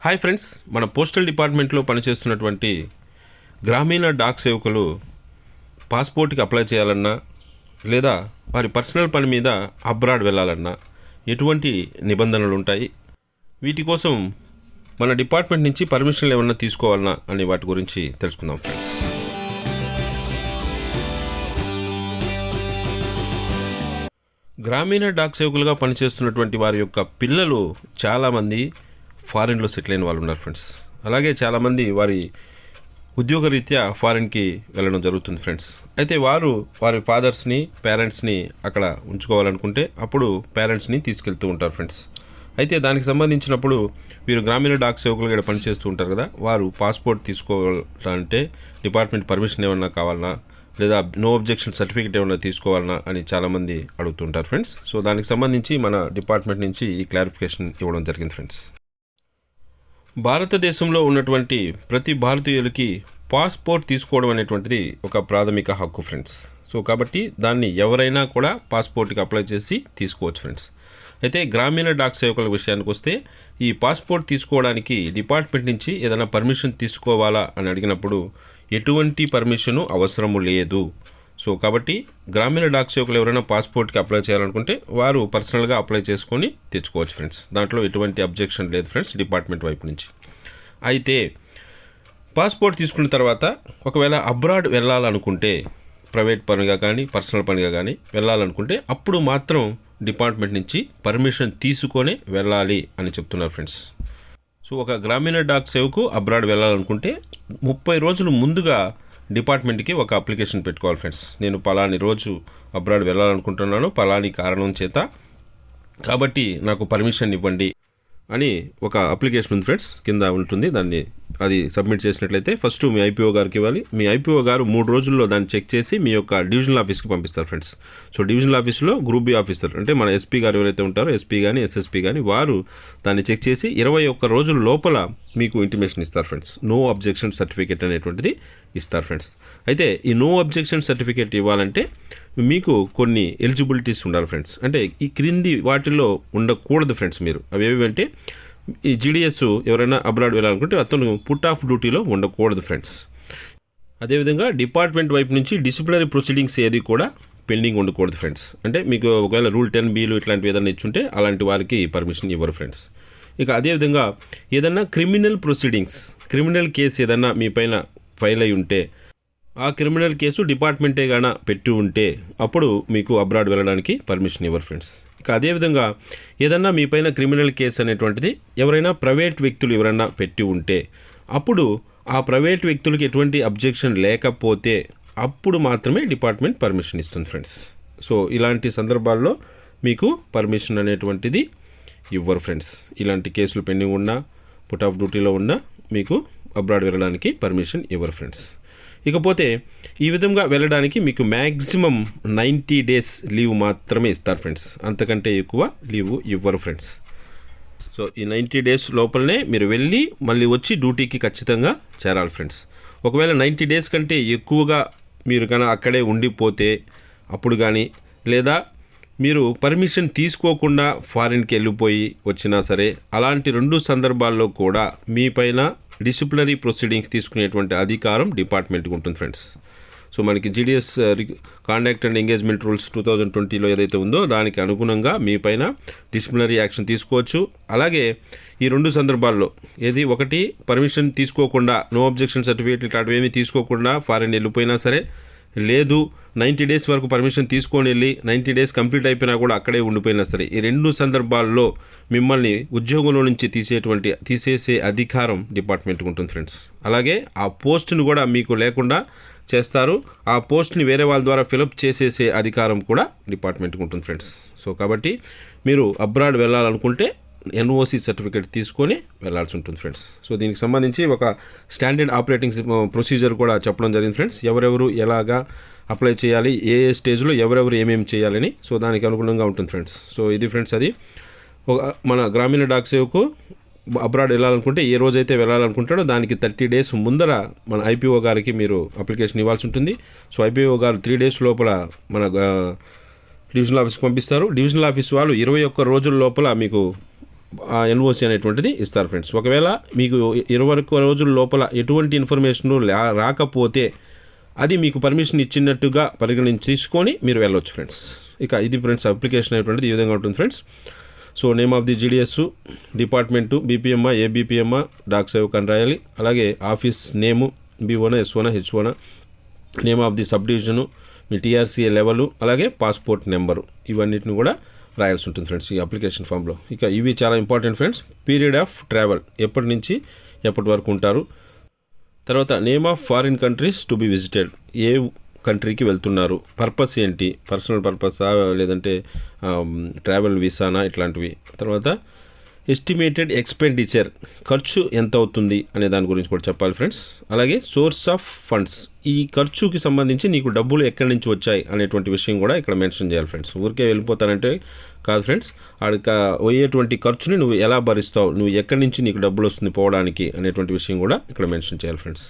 Hi friends, మన postal డిపార్ట్మెంట్లో పనిచేస్తున్నటువంటి గ్రామీణ డాక్ సేవకులు పాస్పోర్ట్కి అప్లై చేయాలన్నా లేదా వారి పర్సనల్ పని మీద అబ్రాడ్ వెళ్ళాలన్నా ఎటువంటి నిబంధనలు ఉంటాయి, వీటి కోసం మన డిపార్ట్మెంట్ నుంచి పర్మిషన్లు ఏమన్నా తీసుకోవాలన్నా అనే వాటి గురించి తెలుసుకుందాం ఫ్రెండ్స్. గ్రామీణ డాక్ సేవకులుగా పనిచేస్తున్నటువంటి వారి యొక్క పిల్లలు చాలామంది ఫారిన్లో సెటిల్ అయిన వాళ్ళు ఉన్నారు ఫ్రెండ్స్. అలాగే చాలామంది వారి ఉద్యోగరీత్యా ఫారిన్కి వెళ్ళడం జరుగుతుంది ఫ్రెండ్స్. అయితే వారి ఫాదర్స్ని పేరెంట్స్ని అక్కడ ఉంచుకోవాలనుకుంటే అప్పుడు పేరెంట్స్ని తీసుకెళ్తూ ఉంటారు ఫ్రెండ్స్. అయితే దానికి సంబంధించినప్పుడు వీరు గ్రామీణ డాక్ సేవకులుగా పనిచేస్తూ ఉంటారు కదా, వారు పాస్పోర్ట్ తీసుకోవాలంటే డిపార్ట్మెంట్ పర్మిషన్ ఏమన్నా కావాలన్నా లేదా నో అబ్జెక్షన్ సర్టిఫికేట్ ఏమన్నా తీసుకోవాలన్నా అని చాలామంది అడుగుతుంటారు ఫ్రెండ్స్. సో దానికి సంబంధించి మన డిపార్ట్మెంట్ నుంచి ఈ క్లారిఫికేషన్ ఇవ్వడం జరిగింది ఫ్రెండ్స్. భారతదేశంలో ఉన్నటువంటి ప్రతి భారతీయులకి పాస్పోర్ట్ తీసుకోవడం అనేటువంటిది ఒక ప్రాథమిక హక్కు ఫ్రెండ్స్. సో కాబట్టి దాన్ని ఎవరైనా కూడా పాస్పోర్ట్కి అప్లై చేసి తీసుకోవచ్చు ఫ్రెండ్స్. అయితే గ్రామీణ డాక్ సేవకుల విషయానికి వస్తే ఈ పాస్పోర్ట్ తీసుకోవడానికి డిపార్ట్మెంట్ నుంచి ఏదైనా పర్మిషన్ తీసుకోవాలా అని అడిగినప్పుడు ఎటువంటి పర్మిషను అవసరము లేదు. సో కాబట్టి గ్రామీణ డాక్ సేవకులు ఎవరైనా పాస్పోర్ట్కి అప్లై చేయాలనుకుంటే వారు పర్సనల్గా అప్లై చేసుకొని తెచ్చుకోవచ్చు ఫ్రెండ్స్. దాంట్లో ఎటువంటి అబ్జెక్షన్ లేదు ఫ్రెండ్స్ డిపార్ట్మెంట్ వైపు నుంచి. అయితే పాస్పోర్ట్ తీసుకున్న తర్వాత ఒకవేళ అబ్రాడ్ వెళ్ళాలనుకుంటే, ప్రైవేట్ పనిగా కానీ పర్సనల్ పనిగా కానీ వెళ్ళాలనుకుంటే అప్పుడు మాత్రం డిపార్ట్మెంట్ నుంచి పర్మిషన్ తీసుకొని వెళ్ళాలి అని చెప్తున్నారు ఫ్రెండ్స్. సో ఒక గ్రామీణ డాక్ సేవకు అబ్రాడ్ వెళ్ళాలనుకుంటే 30 రోజులు ముందుగా డిపార్ట్మెంట్కి ఒక అప్లికేషన్ పెట్టుకోవాలి ఫ్రెండ్స్. నేను పలాని రోజు అబ్రాడ్ వెళ్ళాలనుకుంటున్నాను, పలాని కారణం చేత, కాబట్టి నాకు పర్మిషన్ ఇవ్వండి అని ఒక అప్లికేషన్ ఉంది ఫ్రెండ్స్, కింద ఉంటుంది. అది సబ్మిట్ చేసినట్లయితే ఫస్ట్ మీ ఐపీఓ గారికి ఇవ్వాలి. మీ ఐపీఓ గారు 3 రోజుల్లో దాన్ని చెక్ చేసి మీ యొక్క డివిజనల్ ఆఫీస్కి పంపిస్తారు ఫ్రెండ్స్. సో డివిజనల్ ఆఫీస్లో గ్రూప్ బి ఆఫీసర్ అంటే మన ఎస్పీ గారు ఎవరైతే ఉంటారో, ఎస్పీ కానీ ఎస్ఎస్పీ కానీ, వారు దాన్ని చెక్ చేసి 21 రోజుల లోపల మీకు ఇంటిమేషన్ ఇస్తారు ఫ్రెండ్స్. నో అబ్జెక్షన్ సర్టిఫికేట్ అనేటువంటిది ఇస్తారు ఫ్రెండ్స్. అయితే ఈ నో అబ్జెక్షన్ సర్టిఫికేట్ ఇవ్వాలంటే మీకు కొన్ని ఎలిజిబిలిటీస్ ఉండాలి ఫ్రెండ్స్. అంటే ఈ క్రింది వాటిల్లో ఉండకూడదు ఫ్రెండ్స్. మీరు అవి ఏవంటే, ఈ జీడిఎస్ ఎవరైనా అబ్రాడ్ వెళ్ళాలనుకుంటే అతను పుట్ ఆఫ్ డ్యూటీలో ఉండకూడదు ఫ్రెండ్స్. అదేవిధంగా డిపార్ట్మెంట్ వైపు నుంచి డిసిప్లినరీ ప్రొసీడింగ్స్ ఏది కూడా పెండింగ్ ఉండకూడదు ఫ్రెండ్స్. అంటే మీకు ఒకవేళ రూల్ 10(b)లు ఇట్లాంటివి ఏదైనా ఇచ్చుంటే అలాంటి వారికి పర్మిషన్ ఇవ్వరు ఫ్రెండ్స్. ఇక అదేవిధంగా ఏదన్నా క్రిమినల్ ప్రొసీడింగ్స్, క్రిమినల్ కేసు ఏదన్నా మీ పైన ఫైల్ అయి ఉంటే ఆ క్రిమినల్ కేసు డిపార్ట్మెంటే గాన పెట్టి ఉంటే అప్పుడు మీకు అబ్రాడ్ వెళ్ళడానికి పర్మిషన్ ఇవ్వరు ఫ్రెండ్స్. ఇక అదేవిధంగా ఏదన్నా మీ పైన క్రిమినల్ కేసు అనేటువంటిది ఎవరైనా ప్రైవేట్ వ్యక్తులు ఎవరైనా పెట్టి ఉంటే అప్పుడు ఆ ప్రైవేట్ వ్యక్తులకి ఎటువంటి అబ్జెక్షన్ లేకపోతే అప్పుడు మాత్రమే డిపార్ట్మెంట్ పర్మిషన్ ఇస్తుంది ఫ్రెండ్స్. సో ఇలాంటి సందర్భాల్లో మీకు పర్మిషన్ అనేటువంటిది ఇవ్వరు ఫ్రెండ్స్. ఇలాంటి కేసులు పెండింగ్ ఉన్నా, పుట్ ఆఫ్ డ్యూటీలో ఉన్నా మీకు అబ్రాడ్ వెళ్ళడానికి పర్మిషన్ ఇవ్వరు ఫ్రెండ్స్. ఇకపోతే ఈ విధంగా వెళ్ళడానికి మీకు మ్యాక్సిమం 90 డేస్ లీవ్ మాత్రమే ఇస్తారు ఫ్రెండ్స్. అంతకంటే ఎక్కువ లీవ్ ఇవ్వరు ఫ్రెండ్స్. సో ఈ 90 డేస్ లోపలనే మీరు వెళ్ళి మళ్ళీ వచ్చి డ్యూటీకి ఖచ్చితంగా చేరాలి ఫ్రెండ్స్. ఒకవేళ 90 డేస్ కంటే ఎక్కువగా మీరు కన్నా అక్కడే ఉండిపోతే అప్పుడు కానీ, లేదా మీరు పర్మిషన్ తీసుకోకుండా ఫారిన్కి వెళ్ళిపోయి వచ్చినా సరే, అలాంటి 2 సందర్భాల్లో కూడా మీ పైన డిసిప్లినరీ ప్రొసీడింగ్స్ తీసుకునేటువంటి అధికారం డిపార్ట్మెంట్కి ఉంటుంది ఫ్రెండ్స్. సో మనకి GDS conduct and engagement rules 2020లో ఏదైతే ఉందో దానికి అనుగుణంగా మీ పైన డిసిప్లినరీ యాక్షన్ తీసుకోవచ్చు. అలాగే ఈ 2 సందర్భాల్లో ఒకటి పర్మిషన్ తీసుకోకుండా, నో అబ్జెక్షన్ సర్టిఫికేట్ ఇట్లాంటివి ఏమీ తీసుకోకుండా ఫారిన్ వెళ్ళిపోయినా సరే, లేదు 90 డేస్ వరకు పర్మిషన్ తీసుకొని వెళ్ళి 90 డేస్ కంప్లీట్ అయిపోయినా కూడా అక్కడే ఉండిపోయినా సరే, ఈ 2 సందర్భాల్లో మిమ్మల్ని ఉద్యోగంలో నుంచి తీసేసే అధికారం డిపార్ట్మెంట్కి ఉంటుంది ఫ్రెండ్స్. అలాగే ఆ పోస్ట్ని కూడా మీకు లేకుండా చేస్తారు. ఆ పోస్ట్ని వేరే వాళ్ళ ద్వారా ఫిలప్ చేసేసే అధికారం కూడా డిపార్ట్మెంట్కి ఉంటుంది ఫ్రెండ్స్. సో కాబట్టి మీరు అబ్రాడ్ వెళ్ళాలనుకుంటే ఎన్ఓసి సర్టిఫికేట్ తీసుకొని వెళ్ళాల్సి ఉంటుంది ఫ్రెండ్స్. సో దీనికి సంబంధించి ఒక స్టాండర్డ్ ఆపరేటింగ్ ప్రొసీజర్ కూడా చెప్పడం జరిగింది ఫ్రెండ్స్. ఎవరెవరు ఎలాగా అప్లై చేయాలి, ఏ స్టేజ్లో ఎవరెవరు ఏమేమి చేయాలని, సో దానికి అనుగుణంగా ఉంటుంది ఫ్రెండ్స్. సో ఇది ఫ్రెండ్స్, అది మన గ్రామీణ డాక్ సేవకు అబ్రాడ్ వెళ్ళాలనుకుంటే ఏ రోజైతే వెళ్ళాలనుకుంటాడో దానికి 30 డేస్ ముందర మన ఐపీఓ గారికి మీరు అప్లికేషన్ ఇవ్వాల్సి ఉంటుంది. సో ఐపీఓ గారు 3 డేస్ లోపల మన డివిజనల్ ఆఫీస్కి పంపిస్తారు. డివిజనల్ ఆఫీస్ వాళ్ళు 21 రోజుల లోపల మీకు ఎన్ఓసి అనేటువంటిది ఇస్తారు ఫ్రెండ్స్. ఒకవేళ మీకు 21 రోజుల లోపల ఎటువంటి ఇన్ఫర్మేషన్ రాకపోతే అది మీకు పర్మిషన్ ఇచ్చినట్టుగా తీసుకొని మీరు వెళ్ళొచ్చు ఫ్రెండ్స్. ఇక ఇది ఫ్రెండ్స్ అప్లికేషన్ అనేటువంటిది ఈ విధంగా ఉంటుంది friends. So name of the GDS, department బీపీఎంఆ, ఏబీపీఎంఆ, డాక్ సేవక్ అని రాయాలి. అలాగే office name B1, S1, H1, name of the sub division, మీ టీఆర్సీ లెవెలు, అలాగే పాస్పోర్ట్ నెంబరు, ఇవన్నిటిని కూడా రాయాల్సి ఉంటుంది ఫ్రెండ్స్ ఈ అప్లికేషన్ ఫామ్లో. ఇక ఇవి చాలా important friends. Period of travel, ఎప్పటి నుంచి ఎప్పటి వరకు ఉంటారు. తర్వాత name of foreign countries to be visited, ఏ కంట్రీకి వెళ్తున్నారు, పర్పస్ ఏంటి, పర్సనల్ పర్పసా లేదంటే ట్రావెల్ వీసానా, ఇట్లాంటివి. తర్వాత ఎస్టిమేటెడ్ ఎక్స్పెండిచర్, ఖర్చు ఎంత అవుతుంది అనే దాని గురించి కూడా చెప్పాలి ఫ్రెండ్స్. అలాగే సోర్స్ ఆఫ్ ఫండ్స్, ఈ ఖర్చుకి సంబంధించి నీకు డబ్బులు ఎక్కడి నుంచి వచ్చాయి అనేటువంటి విషయం కూడా ఇక్కడ మెన్షన్ చేయాలి ఫ్రెండ్స్. ఊరికే వెళ్ళిపోతానంటే కాదు ఫ్రెండ్స్, ఆడికి పోయేటువంటి ఖర్చుని నువ్వు ఎలా భరిస్తావు, నువ్వు ఎక్కడి నుంచి నీకు డబ్బులు వస్తుంది పోవడానికి అనేటువంటి విషయం కూడా ఇక్కడ మెన్షన్ చేయాలి ఫ్రెండ్స్.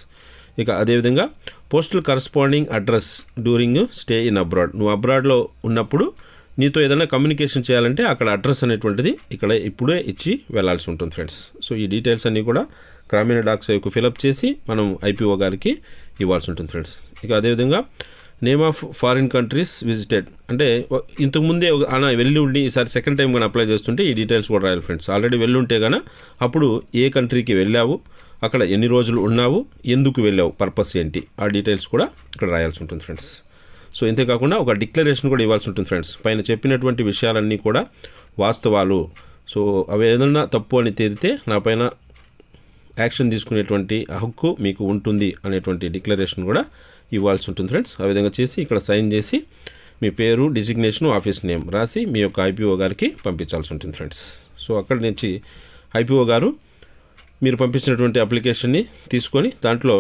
ఇక అదేవిధంగా postal corresponding address during stay in abroad, నువ్వు అబ్రాడ్లో ఉన్నప్పుడు నీతో ఏదైనా కమ్యూనికేషన్ చేయాలంటే అక్కడ అడ్రస్ అనేటువంటిది ఇక్కడ ఇప్పుడే ఇచ్చి వెళ్ళాల్సి ఉంటుంది ఫ్రెండ్స్. సో ఈ డీటెయిల్స్ అన్నీ కూడా గ్రామీణ డాక్ సేవకు ఫిలప్ చేసి మనం ఐపీఓ గారికి ఇవ్వాల్సి ఉంటుంది ఫ్రెండ్స్. ఇక అదేవిధంగా name of foreign countries visited, అంటే ఇంతకుముందే వెళ్ళి ఉండి ఈసారి సెకండ్ టైం కానీ అప్లై చేస్తుంటే ఈ డీటెయిల్స్ కూడా రాయాలి ఫ్రెండ్స్. ఆల్రెడీ వెళ్ళి ఉంటే కానీ అప్పుడు ఏ కంట్రీకి వెళ్ళావు, అక్కడ ఎన్ని రోజులు ఉన్నావు, ఎందుకు వెళ్ళావు, పర్పస్ ఏంటి, ఆ డీటెయిల్స్ కూడా ఇక్కడ రాయాల్సి ఉంటుంది ఫ్రెండ్స్. సో ఇంతేకాకుండా ఒక డిక్లరేషన్ కూడా ఇవ్వాల్సి ఉంటుంది ఫ్రెండ్స్. పైన చెప్పినటువంటి విషయాలన్నీ కూడా వాస్తవాలు, సో అవి ఏదన్నా తప్పు అని తేలితే నా పైన యాక్షన్ తీసుకునేటువంటి హక్కు మీకు ఉంటుంది అనేటువంటి డిక్లరేషన్ కూడా ఇవ్వాల్సి ఉంటుంది ఫ్రెండ్స్. ఆ విధంగా చేసి ఇక్కడ సైన్ చేసి మీ పేరు, డిజిగ్నేషను, ఆఫీస్ నేమ్ రాసి మీ యొక్క ఐపీఓ గారికి పంపించాల్సి ఉంటుంది ఫ్రెండ్స్. సో అక్కడి నుంచి ఐపీఓ గారు మీరు పంపించినటువంటి అప్లికేషన్ని తీసుకొని దాంట్లో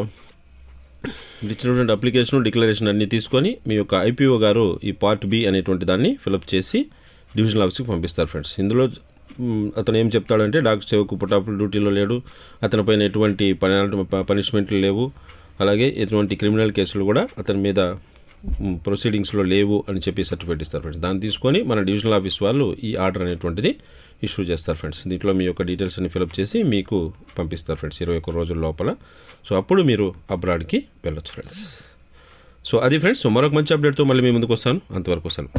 ఇచ్చినటువంటి అప్లికేషను, డిక్లరేషన్ అన్నీ తీసుకొని మీ యొక్క ఐపీఓ గారు ఈ పార్ట్ బి అనేటువంటి దాన్ని ఫిలప్ చేసి డివిజనల్ ఆఫీస్కి పంపిస్తారు ఫ్రెండ్స్. ఇందులో అతను ఏం చెప్తాడంటే డాక్టర్ సేవకు పుట్టాపుల డ్యూటీలో లేడు, అతని పైన ఎటువంటి పనిష్మెంట్లు లేవు, అలాగే ఎటువంటి క్రిమినల్ కేసులు కూడా అతని మీద ప్రొసీడింగ్స్లో లేవు అని చెప్పి సర్టిఫికేట్ ఇస్తారు ఫ్రెండ్స్. దాన్ని తీసుకొని మన డివిజనల్ ఆఫీస్ వాళ్ళు ఈ ఆర్డర్ అనేటువంటిది ఇష్యూ చేస్తారు ఫ్రెండ్స్. దీంట్లో మీ యొక్క డీటెయిల్స్ అన్ని ఫిలప్ చేసి మీకు పంపిస్తారు ఫ్రెండ్స్ 21 రోజుల లోపల. సో అప్పుడు మీరు అబ్రాడ్కి వెళ్ళొచ్చు ఫ్రెండ్స్. సో అది ఫ్రెండ్స్. సో మరొక మంచి అప్డేట్తో మళ్ళీ మీ ముందుకు వస్తాను. అంతవరకు వస్తాను.